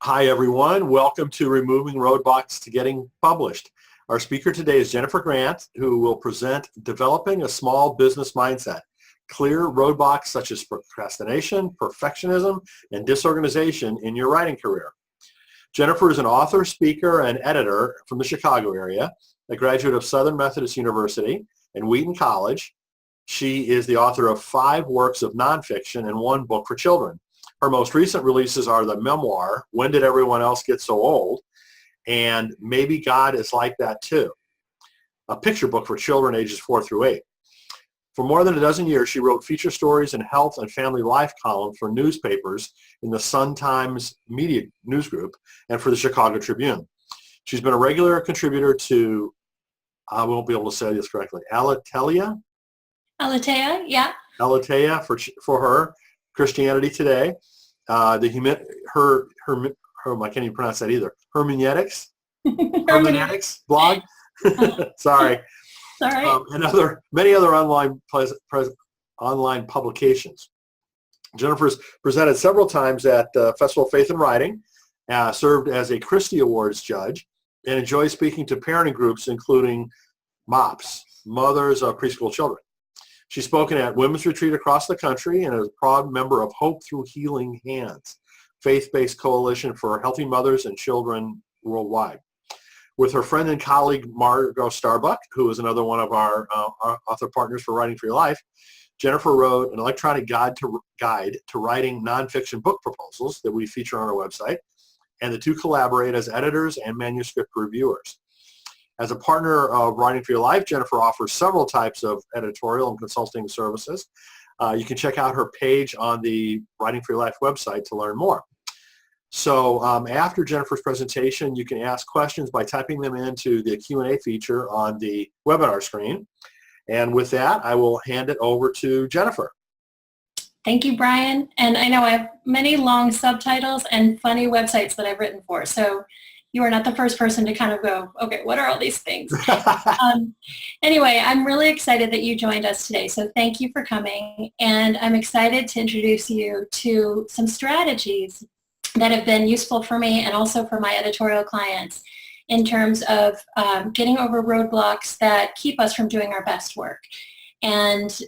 Hi, everyone. Welcome to Removing Roadblocks to Getting Published. Our speaker today is Jennifer Grant, who will present Developing a Small Business Mindset, Clear Roadblocks such as Procrastination, Perfectionism, and Disorganization in Your Writing Career. Jennifer is an author, speaker, and editor from the Chicago area, a graduate of Southern Methodist University and Wheaton College. She is the author of 5 works of nonfiction and 1 book for children. Her most recent releases are the memoir, When Did Everyone Else Get So Old? And Maybe God is Like That Too, a picture book for children ages 4 through 8. For more than a dozen years, she wrote feature stories and health and family life columns for newspapers in the Sun-Times Media News Group and for the Chicago Tribune. She's been a regular contributor to, I won't be able to say this correctly, Aletheia, yeah. Aletheia for her, Christianity Today, I can't even pronounce that either. Hermeneutics blog. Sorry. And many other online publications. Jennifer's presented several times at Festival of Faith and Writing, served as a Christie Awards judge, and enjoys speaking to parenting groups, including MOPS, Mothers of Preschool Children. She's spoken at Women's Retreat across the country and is a proud member of Hope Through Healing Hands, faith-based coalition for healthy mothers and children worldwide. With her friend and colleague Margot Starbuck, who is another one of our author partners for Writing for Your Life, Jennifer wrote an electronic guide to writing nonfiction book proposals that we feature on our website, and the two collaborate as editors and manuscript reviewers. As a partner of Writing for Your Life, Jennifer offers several types of editorial and consulting services. You can check out her page on the Writing for Your Life website to learn more. So after Jennifer's presentation, you can ask questions by typing them into the Q&A feature on the webinar screen. And with that, I will hand it over to Jennifer. Thank you, Brian. And I know I have many long subtitles and funny websites that I've written for. So you are not the first person to kind of go, okay, what are all these things? Anyway, I'm really excited that you joined us today. So thank you for coming. And I'm excited to introduce you to some strategies that have been useful for me and also for my editorial clients in terms of getting over roadblocks that keep us from doing our best work. And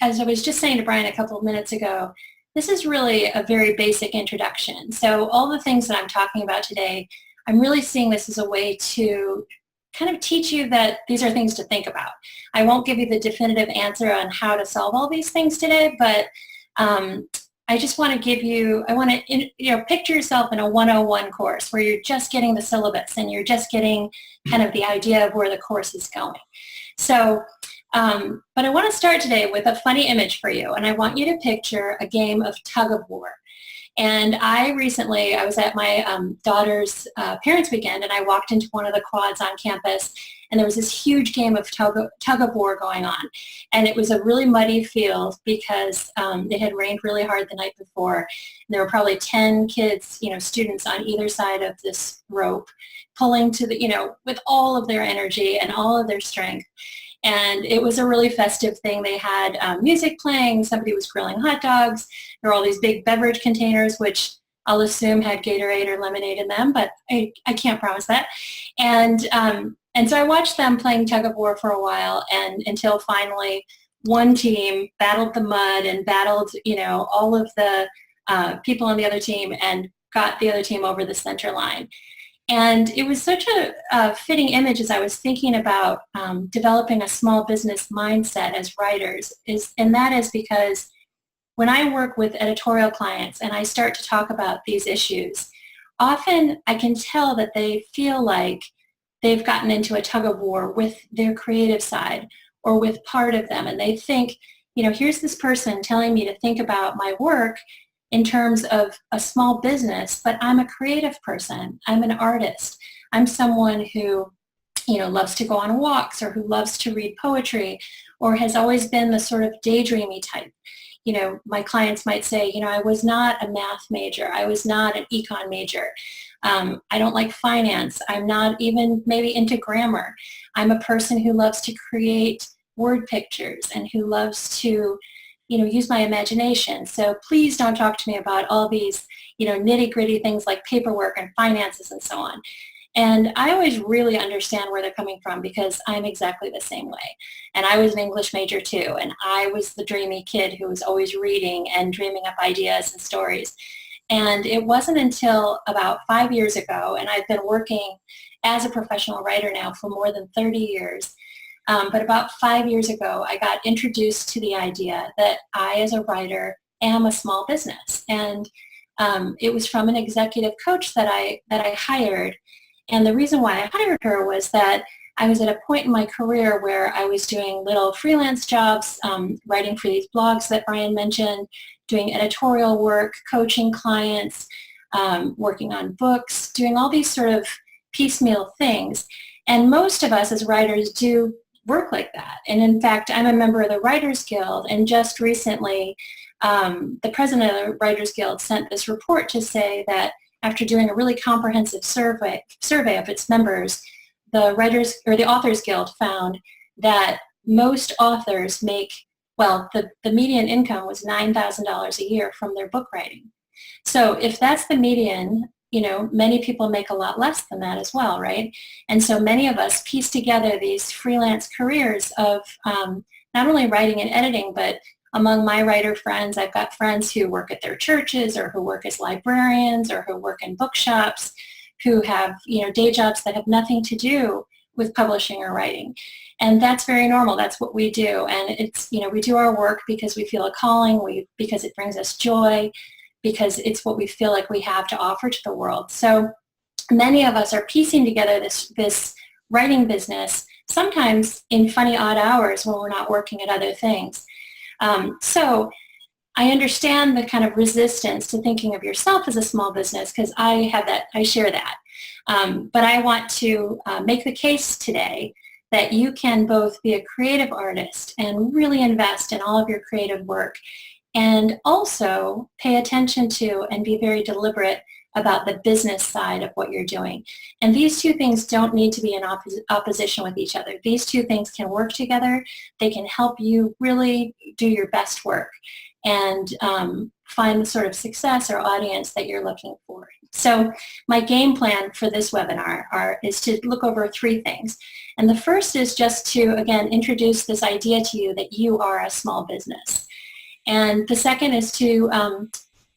as I was just saying to Brian a couple of minutes ago, this is really a very basic introduction. So all the things that I'm talking about today, I'm really seeing this as a way to kind of teach you that these are things to think about. I won't give you the definitive answer on how to solve all these things today, but I just want to give you, picture yourself in a 101 course where you're just getting the syllabus and you're just getting kind of the idea of where the course is going. So, but I want to start today with a funny image for you, and I want you to picture a game of tug of war. And I was at my daughter's parents' weekend, and I walked into one of the quads on campus, and there was this huge game of tug of war going on. And it was a really muddy field because it had rained really hard the night before. And there were probably 10 kids, students on either side of this rope, pulling to with all of their energy and all of their strength. And it was a really festive thing. They had music playing. Somebody was grilling hot dogs. There were all these big beverage containers, which I'll assume had Gatorade or lemonade in them, but I can't promise that. And so I watched them playing tug of war for a while, and until finally one team battled the mud and battled, all of the people on the other team and got the other team over the center line. And it was such a fitting image as I was thinking about developing a small business mindset as writers, and that is because when I work with editorial clients and I start to talk about these issues, often I can tell that they feel like they've gotten into a tug of war with their creative side or with part of them, and they think, here's this person telling me to think about my work in terms of a small business, but I'm a creative person. I'm an artist. I'm someone who, loves to go on walks or who loves to read poetry or has always been the sort of daydreamy type. My clients might say, I was not a math major. I was not an econ major. I don't like finance. I'm not even maybe into grammar. I'm a person who loves to create word pictures and who loves to use my imagination. So please don't talk to me about all these, nitty-gritty things like paperwork and finances and so on. And I always really understand where they're coming from because I'm exactly the same way. And I was an English major too, and I was the dreamy kid who was always reading and dreaming up ideas and stories. And it wasn't until about 5 years ago, and I've been working as a professional writer now for more than 30 years, but about 5 years ago, I got introduced to the idea that I, as a writer, am a small business. And it was from an executive coach that I hired. And the reason why I hired her was that I was at a point in my career where I was doing little freelance jobs, writing for these blogs that Brian mentioned, doing editorial work, coaching clients, working on books, doing all these sort of piecemeal things. And most of us as writers do work like that. And in fact, I'm a member of the Writers Guild, and just recently, the president of the Writers Guild sent this report to say that after doing a really comprehensive survey of its members, the Authors Guild found that most authors make, the median income was $9,000 a year from their book writing. So if that's the median, many people make a lot less than that as well, right? And so many of us piece together these freelance careers of not only writing and editing, but among my writer friends, I've got friends who work at their churches or who work as librarians or who work in bookshops, who have, day jobs that have nothing to do with publishing or writing. And that's very normal. That's what we do. And it's, we do our work because we feel a calling, because it brings us joy, because it's what we feel like we have to offer to the world. So many of us are piecing together this writing business, sometimes in funny odd hours when we're not working at other things. So I understand the kind of resistance to thinking of yourself as a small business because I share that. But I want to make the case today that you can both be a creative artist and really invest in all of your creative work and also pay attention to and be very deliberate about the business side of what you're doing. And these two things don't need to be in opposition with each other. These two things can work together. They can help you really do your best work and find the sort of success or audience that you're looking for. So my game plan for this webinar is to look over 3 things. And the first is just to, again, introduce this idea to you that you are a small business. And the second is to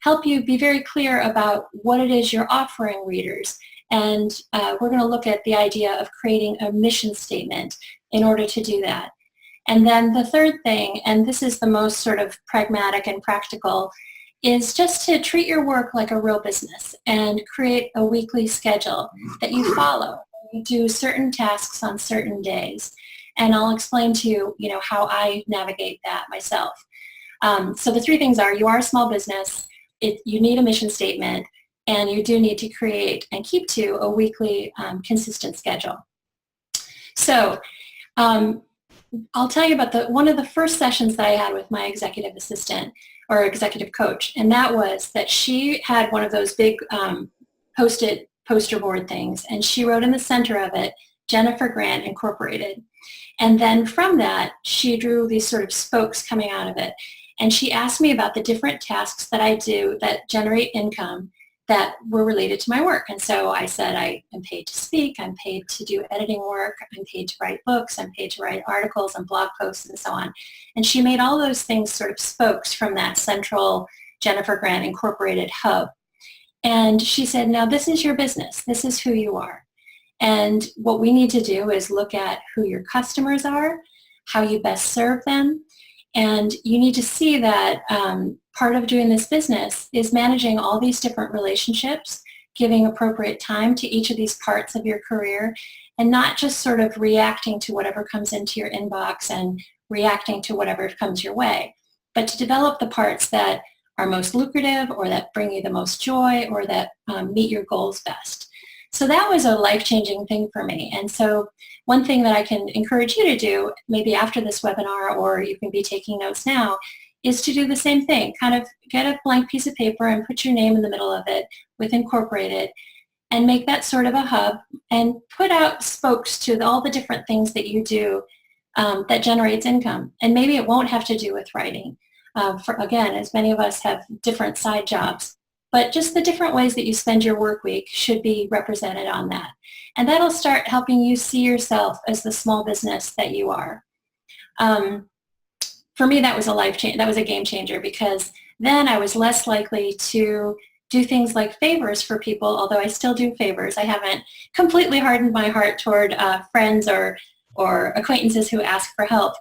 help you be very clear about what it is you're offering readers. And we're going to look at the idea of creating a mission statement in order to do that. And then the third thing, and this is the most sort of pragmatic and practical, is just to treat your work like a real business and create a weekly schedule that you follow. You do certain tasks on certain days. And I'll explain to you, how I navigate that myself. So the 3 things are, you are a small business, you need a mission statement, and you do need to create and keep to a weekly consistent schedule. So I'll tell you about one of the first sessions that I had with my executive assistant or executive coach, and that was that she had one of those big poster board things, and she wrote in the center of it, Jennifer Grant Incorporated. And then from that, she drew these sort of spokes coming out of it. And she asked me about the different tasks that I do that generate income that were related to my work. And so I said, I am paid to speak, I'm paid to do editing work, I'm paid to write books, I'm paid to write articles and blog posts and so on. And she made all those things sort of spokes from that central Jennifer Grant Incorporated hub. And she said, now this is your business, this is who you are. And what we need to do is look at who your customers are, how you best serve them, and you need to see that part of doing this business is managing all these different relationships, giving appropriate time to each of these parts of your career, and not just sort of reacting to whatever comes into your inbox and reacting to whatever comes your way, but to develop the parts that are most lucrative or that bring you the most joy or that meet your goals best. So that was a life-changing thing for me. And so one thing that I can encourage you to do, maybe after this webinar, or you can be taking notes now, is to do the same thing. Kind of get a blank piece of paper and put your name in the middle of it with Incorporated and make that sort of a hub and put out spokes to all the different things that you do that generates income. And maybe it won't have to do with writing. Again, as many of us have different side jobs, but just the different ways that you spend your work week should be represented on that. And that'll start helping you see yourself as the small business that you are. For me, that was that was a game changer, because then I was less likely to do things like favors for people, although I still do favors. I haven't completely hardened my heart toward friends or acquaintances who ask for help.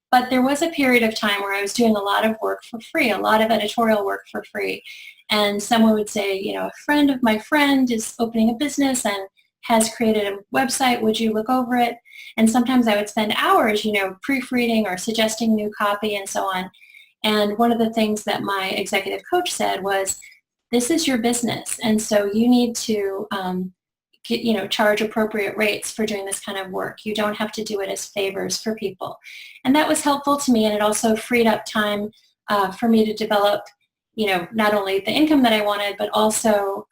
But there was a period of time where I was doing a lot of work for free, a lot of editorial work for free. And someone would say, a friend of my friend is opening a business and has created a website. Would you look over it? And sometimes I would spend hours, proofreading or suggesting new copy and so on. And one of the things that my executive coach said was, this is your business. And so you need to charge appropriate rates for doing this kind of work. You don't have to do it as favors for people. And that was helpful to me, and it also freed up time for me to develop, not only the income that I wanted, but also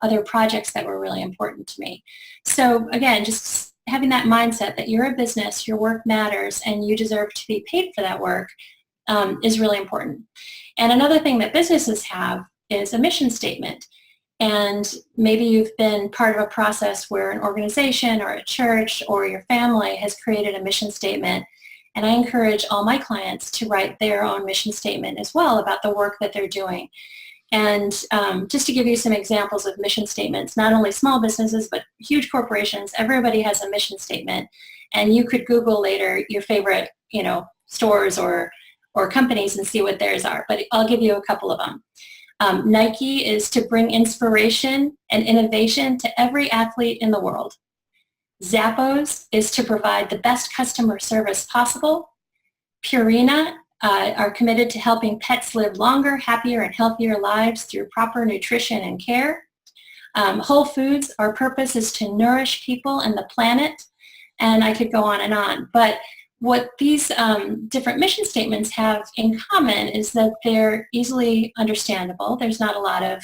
other projects that were really important to me. So again, just having that mindset that you're a business, your work matters, and you deserve to be paid for that work is really important. And another thing that businesses have is a mission statement. And maybe you've been part of a process where an organization or a church or your family has created a mission statement. And I encourage all my clients to write their own mission statement as well about the work that they're doing. And just to give you some examples of mission statements, not only small businesses, but huge corporations, everybody has a mission statement. And you could Google later your favorite, stores or companies and see what theirs are. But I'll give you a couple of them. Nike is to bring inspiration and innovation to every athlete in the world. Zappos is to provide the best customer service possible. Purina are committed to helping pets live longer, happier, and healthier lives through proper nutrition and care. Whole Foods, our purpose is to nourish people and the planet. And I could go on and on. But what these different mission statements have in common is that they're easily understandable. There's not a lot of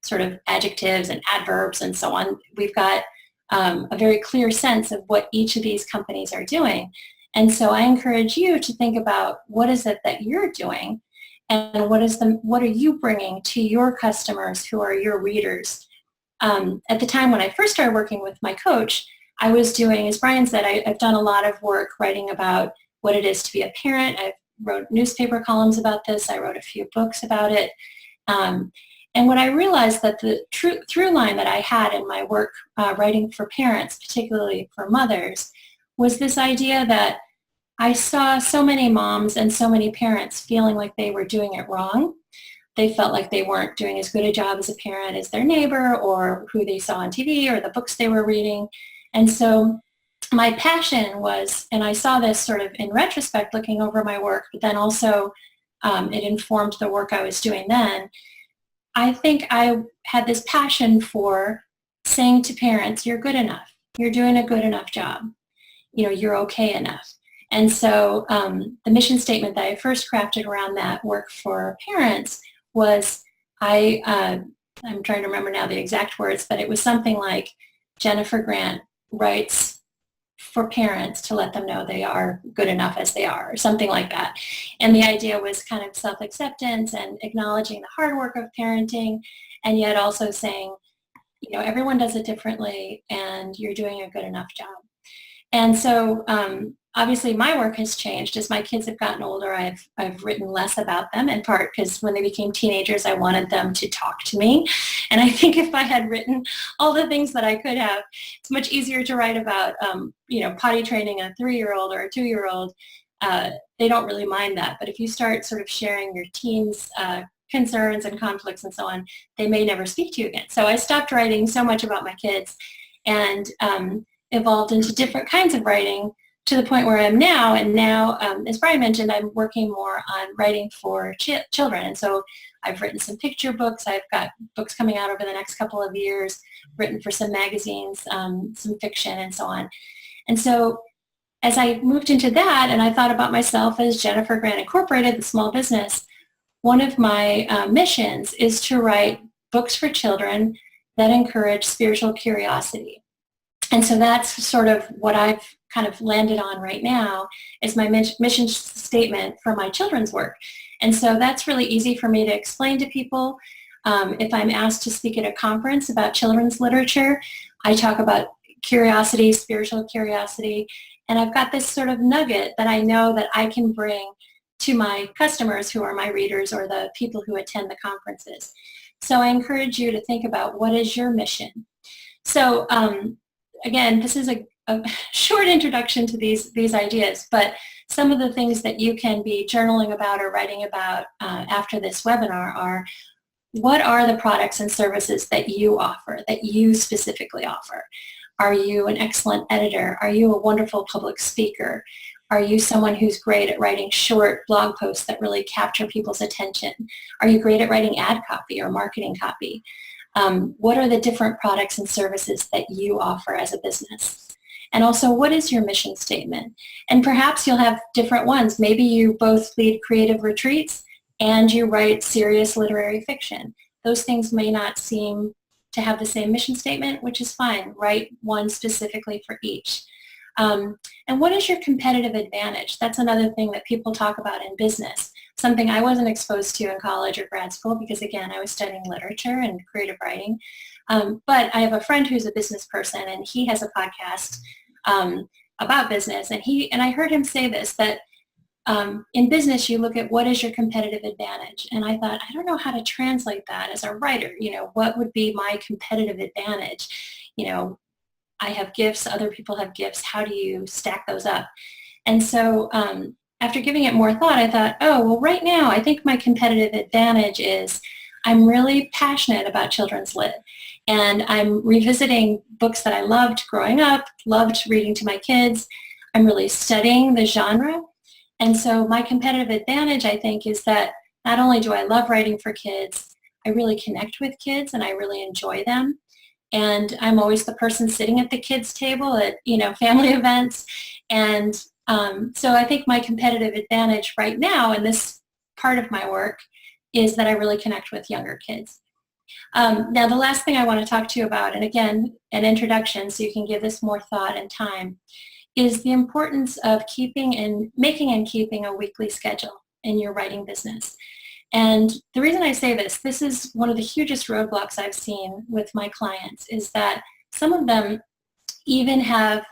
sort of adjectives and adverbs and so on. We've got a very clear sense of what each of these companies are doing. And so I encourage you to think about what is it that you're doing, and what are you bringing to your customers who are your readers. At the time when I first started working with my coach, I was doing, as Brian said, I've done a lot of work writing about what it is to be a parent. I wrote newspaper columns about this. I wrote a few books about it. And when I realized that the through line that I had in my work writing for parents, particularly for mothers, was this idea that I saw so many moms and so many parents feeling like they were doing it wrong. They felt like they weren't doing as good a job as a parent as their neighbor or who they saw on TV or the books they were reading. And so my passion was, and I saw this sort of in retrospect looking over my work, but then also it informed the work I was doing then. I think I had this passion for saying to parents, you're good enough. You're doing a good enough job. You're okay enough. And so the mission statement that I first crafted around that work for parents was, I'm trying to remember now the exact words, but it was something like, Jennifer Grant writes for parents to let them know they are good enough as they are, or something like that. And the idea was kind of self-acceptance and acknowledging the hard work of parenting, and yet also saying, everyone does it differently and you're doing a good enough job. And so obviously my work has changed as my kids have gotten older. I've written less about them, in part because when they became teenagers, I wanted them to talk to me. And I think if I had written all the things that I could have, it's much easier to write about, potty training a 3-year-old or a 2-year-old. They don't really mind that. But if you start sort of sharing your teens' concerns and conflicts and so on, they may never speak to you again. So I stopped writing so much about my kids and evolved into different kinds of writing to the point where I am now. And now, as Brian mentioned, I'm working more on writing for children. And so I've written some picture books. I've got books coming out over the next couple of years, written for some magazines, some fiction and so on. And so as I moved into that and I thought about myself as Jennifer Grant Incorporated, the small business, one of my missions is to write books for children that encourage spiritual curiosity. And so that's sort of what I've kind of landed on right now is my mission statement for my children's work. And so that's really easy for me to explain to people. If I'm asked to speak at a conference about children's literature, I talk about curiosity, spiritual curiosity, and I've got this sort of nugget that I know that I can bring to my customers who are my readers or the people who attend the conferences. So I encourage you to think about, what is your mission? So again, this is a short introduction to these ideas, but some of the things that you can be journaling about or writing about after this webinar are, what are the products and services that you offer, that you specifically offer? Are you an excellent editor? Are you a wonderful public speaker? Are you someone who's great at writing short blog posts that really capture people's attention? Are you great at writing ad copy or marketing copy? What are the different products and services that you offer as a business? And also, what is your mission statement? And perhaps you'll have different ones. Maybe you both lead creative retreats and you write serious literary fiction. Those things may not seem to have the same mission statement, which is fine. Write one specifically for each. And what is your competitive advantage? That's another thing that people talk about in business, something I wasn't exposed to in college or grad school because, again, I was studying literature and creative writing. But I have a friend who's a business person, and he has a podcast about business. And I heard him say this, that in business, you look at what is your competitive advantage. And I thought, I don't know how to translate that as a writer. What would be my competitive advantage? I have gifts, other people have gifts. How do you stack those up? And so after giving it more thought, I thought, oh, well, right now, I think my competitive advantage is I'm really passionate about children's lit. And I'm revisiting books that I loved growing up, loved reading to my kids. I'm really studying the genre. And so my competitive advantage, I think, is that not only do I love writing for kids, I really connect with kids and I really enjoy them. And I'm always the person sitting at the kids' table at, family events. And so I think my competitive advantage right now in this part of my work is that I really connect with younger kids. Now, the last thing I want to talk to you about, and again, an introduction so you can give this more thought and time, is the importance of making and keeping a weekly schedule in your writing business. And the reason I say this is one of the hugest roadblocks I've seen with my clients, is that some of them even have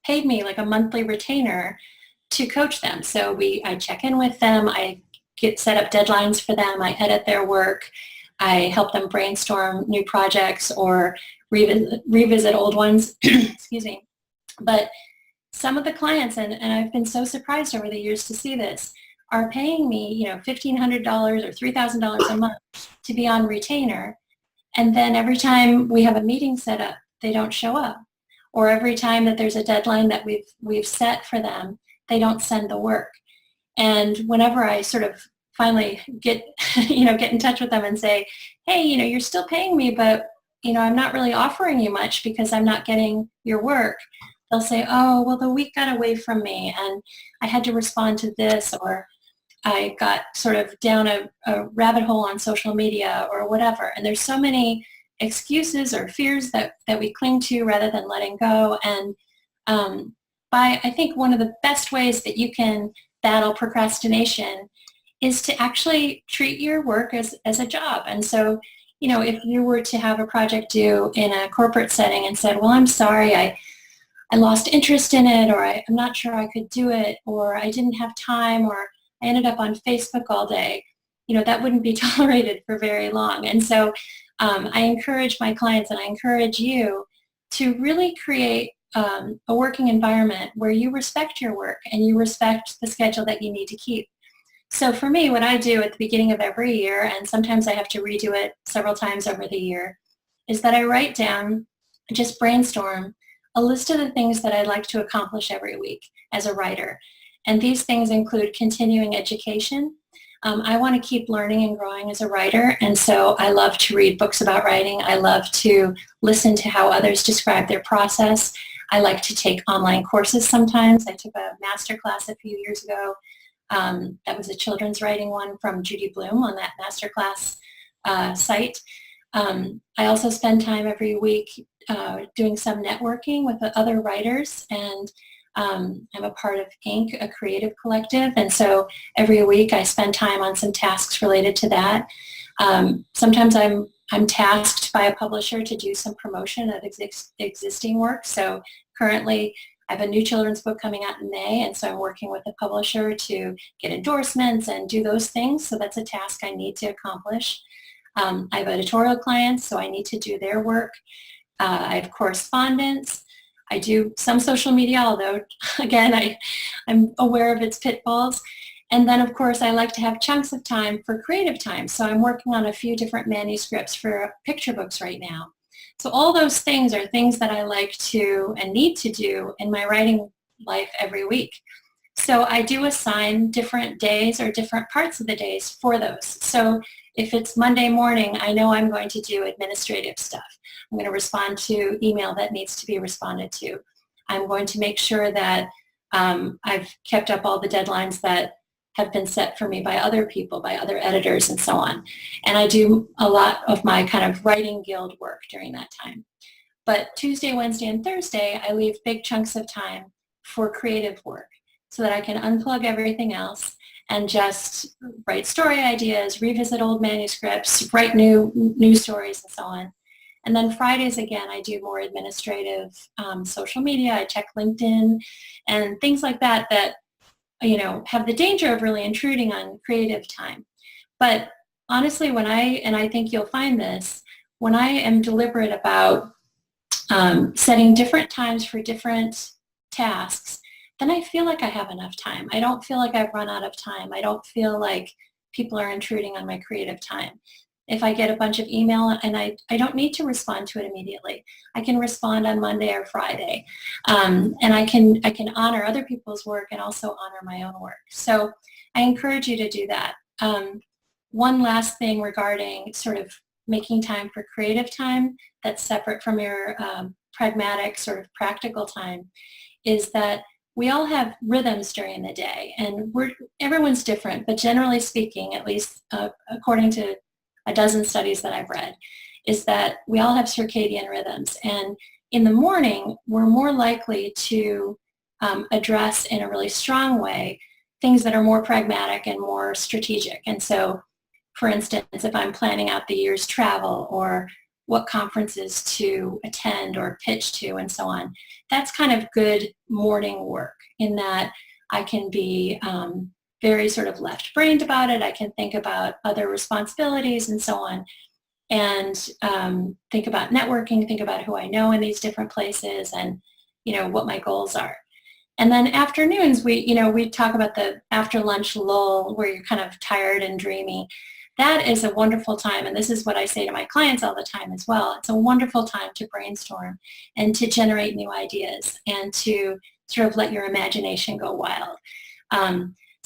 paid me like a monthly retainer to coach them. So I check in with them, I set up deadlines for them, I edit their work, I help them brainstorm new projects or revisit old ones, excuse me. But some of the clients, and I've been so surprised over the years to see this, are paying me, $1,500 or $3,000 a month to be on retainer. And then every time we have a meeting set up, they don't show up. Or every time that there's a deadline that we've set for them, they don't send the work. And whenever I sort of finally get in touch with them and say, hey, you're still paying me, but, I'm not really offering you much because I'm not getting your work. They'll say, oh, well, the week got away from me and I had to respond to this, or I got sort of down a rabbit hole on social media or whatever. And there's so many excuses or fears that we cling to rather than letting go. And I think one of the best ways that you can battle procrastination is to actually treat your work as a job. And so, if you were to have a project due in a corporate setting and said, well, I'm sorry, I lost interest in it, or I'm not sure I could do it, or I didn't have time, or I ended up on Facebook all day, that wouldn't be tolerated for very long. And so I encourage my clients, and I encourage you to really create a working environment where you respect your work and you respect the schedule that you need to keep. So for me, what I do at the beginning of every year, and sometimes I have to redo it several times over the year, is that I write down, just brainstorm, a list of the things that I'd like to accomplish every week as a writer. And these things include continuing education. I want to keep learning and growing as a writer, and so I love to read books about writing. I love to listen to how others describe their process. I like to take online courses sometimes. I took a master class a few years ago. That was a children's writing one from Judy Bloom on that masterclass site. I also spend time every week doing some networking with other writers, and I'm a part of Inc., a creative collective, and so every week I spend time on some tasks related to that. Sometimes I'm tasked by a publisher to do some promotion of existing work. So currently I have a new children's book coming out in May, and so I'm working with a publisher to get endorsements and do those things. So that's a task I need to accomplish. I have editorial clients, so I need to do their work. I have correspondence. I do some social media, although, again, I'm aware of its pitfalls. And then, of course, I like to have chunks of time for creative time. So I'm working on a few different manuscripts for picture books right now. So all those things are things that I like to and need to do in my writing life every week. So I do assign different days or different parts of the days for those. So if it's Monday morning, I know I'm going to do administrative stuff. I'm going to respond to email that needs to be responded to. I'm going to make sure that I've kept up all the deadlines that have been set for me by other people, by other editors, and so on. And I do a lot of my kind of writing guild work during that time. But Tuesday, Wednesday, and Thursday, I leave big chunks of time for creative work so that I can unplug everything else and just write story ideas, revisit old manuscripts, write new stories, and so on. And then Fridays, again, I do more administrative social media. I check LinkedIn and things like that have the danger of really intruding on creative time. But honestly, and I think you'll find this, when I am deliberate about setting different times for different tasks, then I feel like I have enough time. I don't feel like I've run out of time. I don't feel like people are intruding on my creative time. If I get a bunch of email and I don't need to respond to it immediately, I can respond on Monday or Friday. And I can honor other people's work and also honor my own work. So I encourage you to do that. One last thing regarding sort of making time for creative time that's separate from your pragmatic sort of practical time is that we all have rhythms during the day, and everyone's different, but generally speaking, at least according to a dozen studies that I've read, is that we all have circadian rhythms. And in the morning, we're more likely to address in a really strong way things that are more pragmatic and more strategic. And so, for instance, if I'm planning out the year's travel or what conferences to attend or pitch to and so on, that's kind of good morning work in that I can be very sort of left-brained about it. I can think about other responsibilities and so on, and think about networking, think about who I know in these different places, and what my goals are. And then afternoons, we talk about the after lunch lull where you're kind of tired and dreamy. That is a wonderful time, and this is what I say to my clients all the time as well. It's a wonderful time to brainstorm and to generate new ideas and to sort of let your imagination go wild.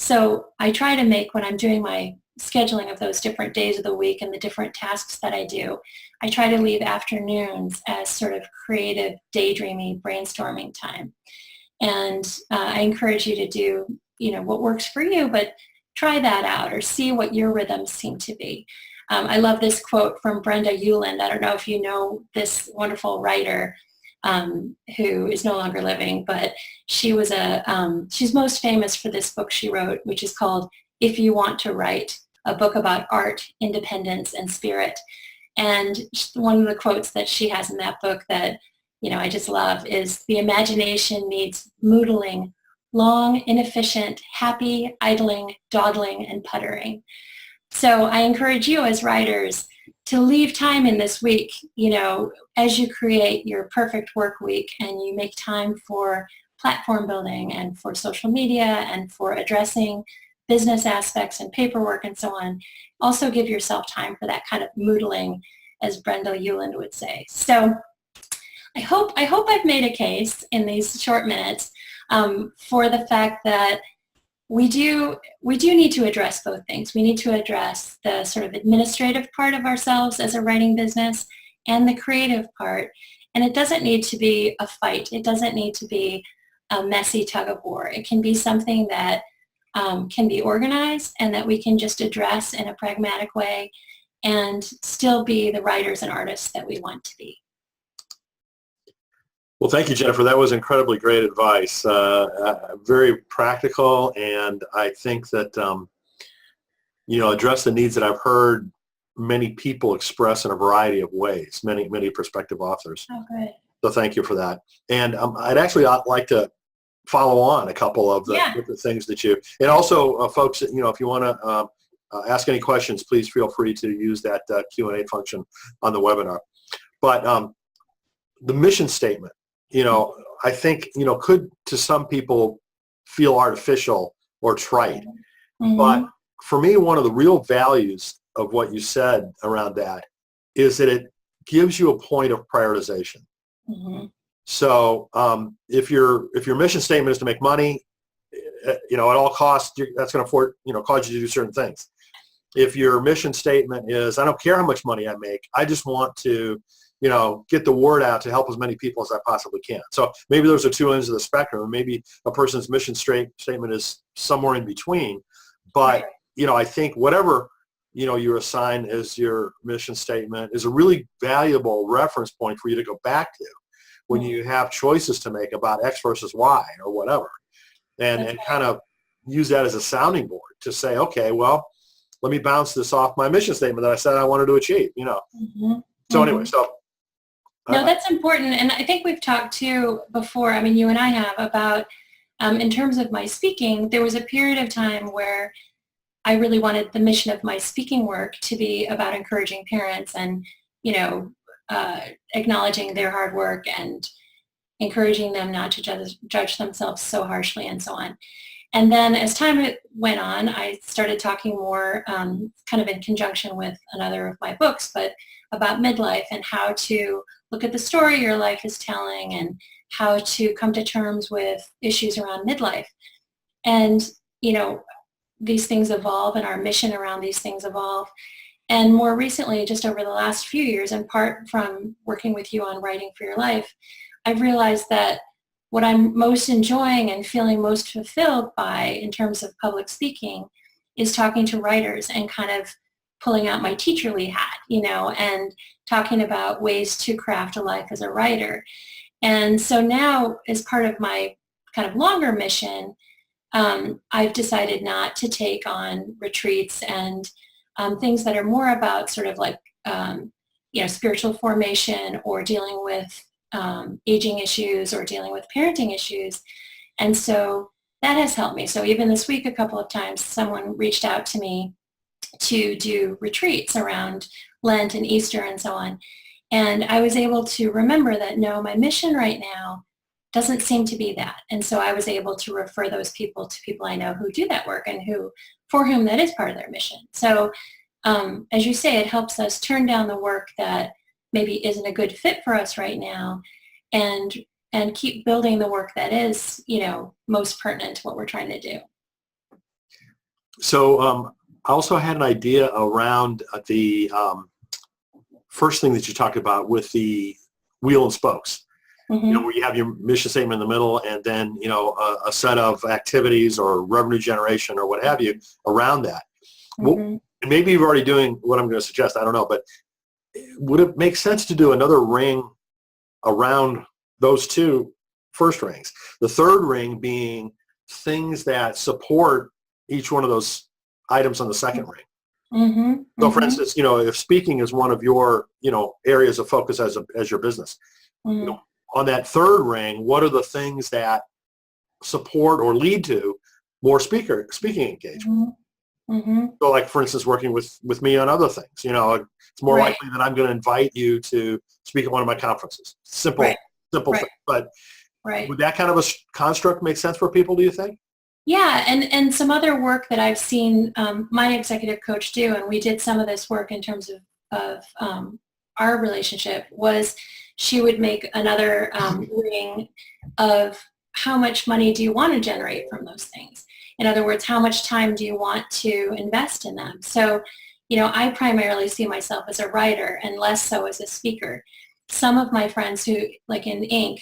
So I try to make, when I'm doing my scheduling of those different days of the week and the different tasks that I do, I try to leave afternoons as sort of creative, daydreamy, brainstorming time. And I encourage you to do, what works for you, but try that out or see what your rhythms seem to be. I love this quote from Brenda Ueland. I don't know if you know this wonderful writer who is no longer living, but she was she's most famous for this book she wrote, which is called If You Want to Write, a book about art, independence, and spirit. And one of the quotes that she has in that book that, I just love is, "The imagination needs moodling, long, inefficient, happy, idling, dawdling, and puttering." So I encourage you as writers to leave time in this week, as you create your perfect work week and you make time for platform building and for social media and for addressing business aspects and paperwork and so on. Also give yourself time for that kind of moodling, as Brenda Ueland would say. So I hope I've made a case in these short minutes for the fact that we do need to address both things. We need to address the sort of administrative part of ourselves as a writing business and the creative part. And it doesn't need to be a fight. It doesn't need to be a messy tug of war. It can be something that can be organized and that we can just address in a pragmatic way and still be the writers and artists that we want to be. Well, thank you, Jennifer. That was incredibly great advice. Very practical, and I think that address the needs that I've heard many people express in a variety of ways. Many prospective authors. Oh, good. So thank you for that. And I'd like to follow on a couple of the Yeah. different things that you, and also folks, if you want to ask any questions, please feel free to use that Q&A function on the webinar. But the mission statement, I think, could to some people feel artificial or trite. Mm-hmm. But for me, one of the real values of what you said around that is that it gives you a point of prioritization. Mm-hmm. So if your mission statement is to make money, at all costs, that's going to cause you to do certain things. If your mission statement is, I don't care how much money I make, I just want to, get the word out to help as many people as I possibly can. So maybe those are two ends of the spectrum, and maybe a person's mission statement is somewhere in between. But, I think whatever, you assign as your mission statement is a really valuable reference point for you to go back to when you have choices to make about X versus Y or whatever, and kind of use that as a sounding board to say, okay, well, let me bounce this off my mission statement that I said I wanted to achieve, Mm-hmm. So anyway, No, that's important. And I think we've talked too before, you and I have, about in terms of my speaking, there was a period of time where I really wanted the mission of my speaking work to be about encouraging parents and, acknowledging their hard work and encouraging them not to judge themselves so harshly and so on. And then as time went on, I started talking more kind of in conjunction with another of my books, but about midlife and how to look at the story your life is telling and how to come to terms with issues around midlife. And, these things evolve and our mission around these things evolve. And more recently, just over the last few years, in part from working with you on Writing for Your Life, I've realized that what I'm most enjoying and feeling most fulfilled by in terms of public speaking is talking to writers and kind of pulling out my teacherly hat, and talking about ways to craft a life as a writer. And so now, as part of my kind of longer mission, I've decided not to take on retreats and things that are more about sort of like, spiritual formation or dealing with aging issues or dealing with parenting issues. And so that has helped me. So even this week, a couple of times, someone reached out to me to do retreats around Lent and Easter and so on. And I was able to remember that, no, my mission right now doesn't seem to be that. And so I was able to refer those people to people I know who do that work and for whom that is part of their mission. So as you say, it helps us turn down the work that maybe isn't a good fit for us right now and keep building the work that is, most pertinent to what we're trying to do. So I also had an idea around the first thing that you talked about with the wheel and spokes. Mm-hmm. Where you have your mission statement in the middle and then, a set of activities or revenue generation or what have you around that. Mm-hmm. Well, maybe you're already doing what I'm going to suggest. I don't know, but would it make sense to do another ring around those two first rings? The third ring being things that support each one of those items on the second ring. Mm-hmm. So for instance, if speaking is one of your, areas of focus as your business, Mm-hmm. On that third ring, what are the things that support or lead to more speaking engagement? Mm-hmm. So like, for instance, working with me on other things, it's more Right. likely that I'm going to invite you to speak at one of my conferences. Simple Right. thing. But Right. would that kind of a construct make sense for people, do you think? Yeah, and some other work that I've seen my executive coach do, and we did some of this work in terms of our relationship, was she would make another ring of how much money do you want to generate from those things? In other words, how much time do you want to invest in them? So, I primarily see myself as a writer and less so as a speaker. Some of my friends who, like in Inc.,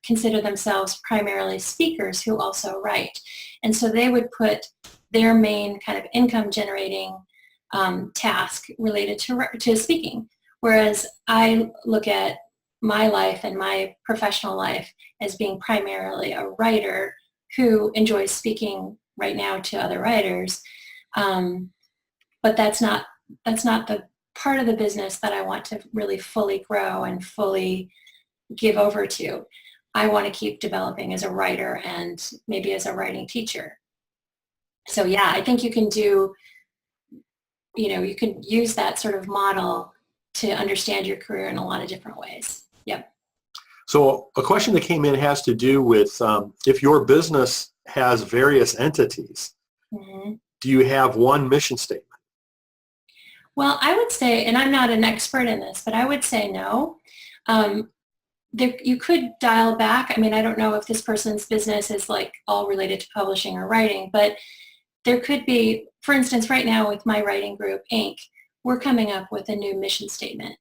consider themselves primarily speakers who also write. And so they would put their main kind of income generating task related to speaking. Whereas I look at my life and my professional life as being primarily a writer who enjoys speaking right now to other writers. But that's not the part of the business that I want to really fully grow and fully give over to. I want to keep developing as a writer and maybe as a writing teacher. So yeah, I think you can you can use that sort of model to understand your career in a lot of different ways. Yep. So a question that came in has to do with if your business has various entities, Mm-hmm. do you have one mission statement? Well, I would say, and I'm not an expert in this, but I would say no. You could dial back. I mean, I don't know if this person's business is like all related to publishing or writing, but there could be, for instance, right now with my writing group, Inc., we're coming up with a new mission statement.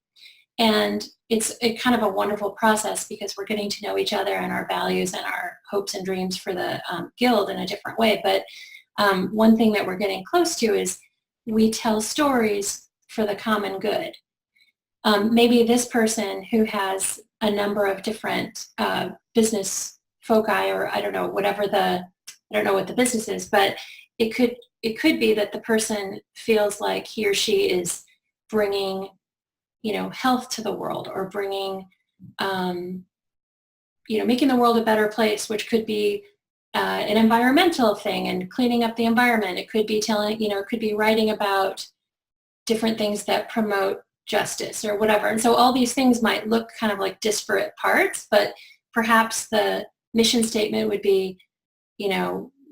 And it's kind of a wonderful process because we're getting to know each other and our values and our hopes and dreams for the guild in a different way. But one thing that we're getting close to is we tell stories for the common good. Maybe this person who has a number of different business foci, or I don't know what the business is, but it could be that the person feels like he or she is bringing, health to the world, or bringing, making the world a better place, which could be an environmental thing and cleaning up the environment. It could be it could be writing about different things that promote justice or whatever. And so all these things might look kind of like disparate parts, but perhaps the mission statement would be,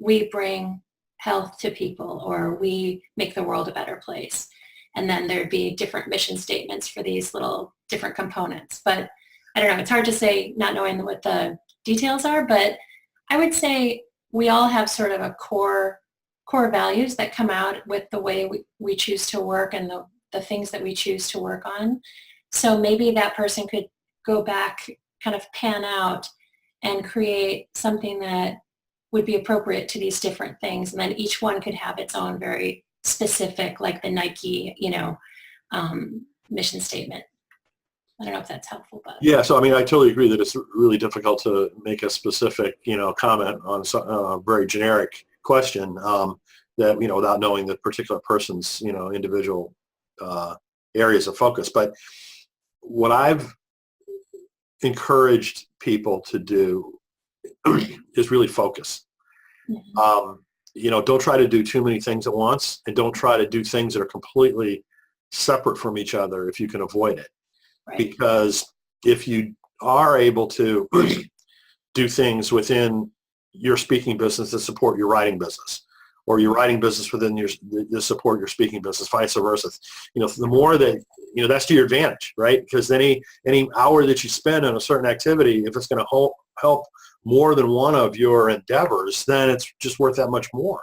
we bring health to people, or we make the world a better place. And then there'd be different mission statements for these little different components. But I don't know, it's hard to say not knowing what the details are, but I would say we all have sort of a core values that come out with the way we choose to work and the things that we choose to work on. So maybe that person could go back, kind of pan out and create something that would be appropriate to these different things. And then each one could have its own very specific, like the Nike, mission statement. I don't know if that's helpful, but. Yeah, so I mean, I totally agree that it's really difficult to make a specific, comment on a very generic question that, without knowing the particular person's, individual areas of focus. But what I've encouraged people to do is really focus. Mm-hmm. Don't try to do too many things at once, and don't try to do things that are completely separate from each other if you can avoid it. Right. Because if you are able to do things within your speaking business that support your writing business, or your writing business within the support your speaking business, vice versa, the more that, that's to your advantage, right? Because any hour that you spend on a certain activity, if it's going to help more than one of your endeavors, then it's just worth that much more,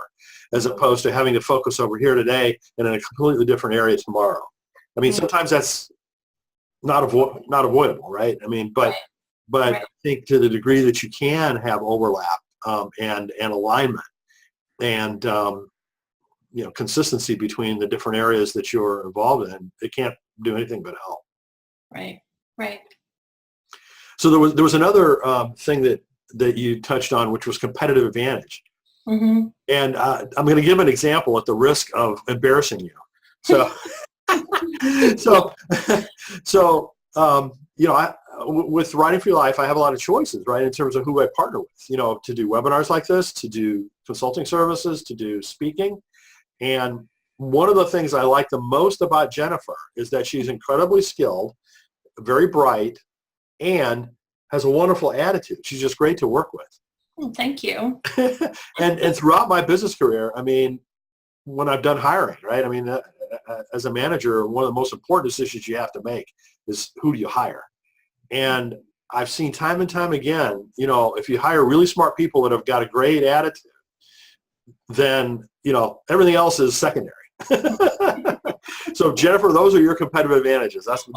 as opposed to having to focus over here today and in a completely different area tomorrow. I mean, sometimes that's not avoidable, right? I mean, but Right. I think to the degree that you can have overlap and alignment and consistency between the different areas that you're involved in, it can't do anything but help. Right. So there was another thing that you touched on, which was competitive advantage. Mm-hmm. And I'm going to give an example at the risk of embarrassing you. So, with Writing for Your Life, I have a lot of choices, right, in terms of who I partner with, to do webinars like this, to do consulting services, to do speaking. And one of the things I like the most about Jennifer is that she's incredibly skilled, very bright, and has a wonderful attitude. She's just great to work with. Thank you. and throughout my business career, I mean, when I've done hiring, right, I mean, as a manager, one of the most important decisions you have to make is who do you hire? And I've seen time and time again, if you hire really smart people that have got a great attitude, then, everything else is secondary. So Jennifer, those are your competitive advantages. That's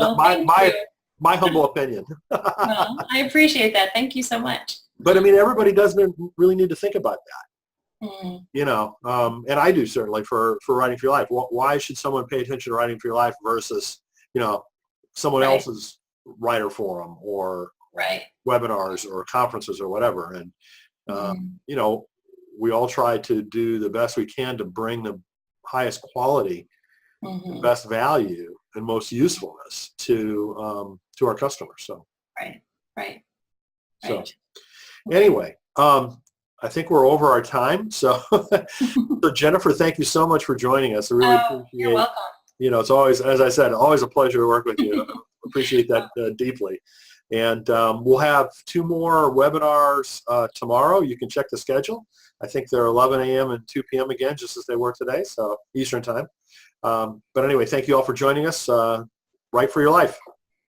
my humble opinion. Well, I appreciate that. Thank you so much. But I mean, everybody doesn't really need to think about that. Mm. And I do certainly for Writing for Your Life. Why should someone pay attention to Writing for Your Life versus, someone Right. else's writer forum or Right. webinars or conferences or whatever. And, Mhm. you know, we all try to do the best we can to bring the highest quality, Mhm. best value, and most usefulness to our customers. So, Right. Right. so Right. anyway, I think we're over our time. So, so Jennifer, thank you so much for joining us. I really Oh, you're appreciate, welcome. it's always, as I said, always a pleasure to work with you. Appreciate that deeply. And we'll have 2 more webinars tomorrow. You can check the schedule. I think they're 11 a.m. and 2 p.m. again, just as they were today, so Eastern time. But anyway, thank you all for joining us. Write for your life.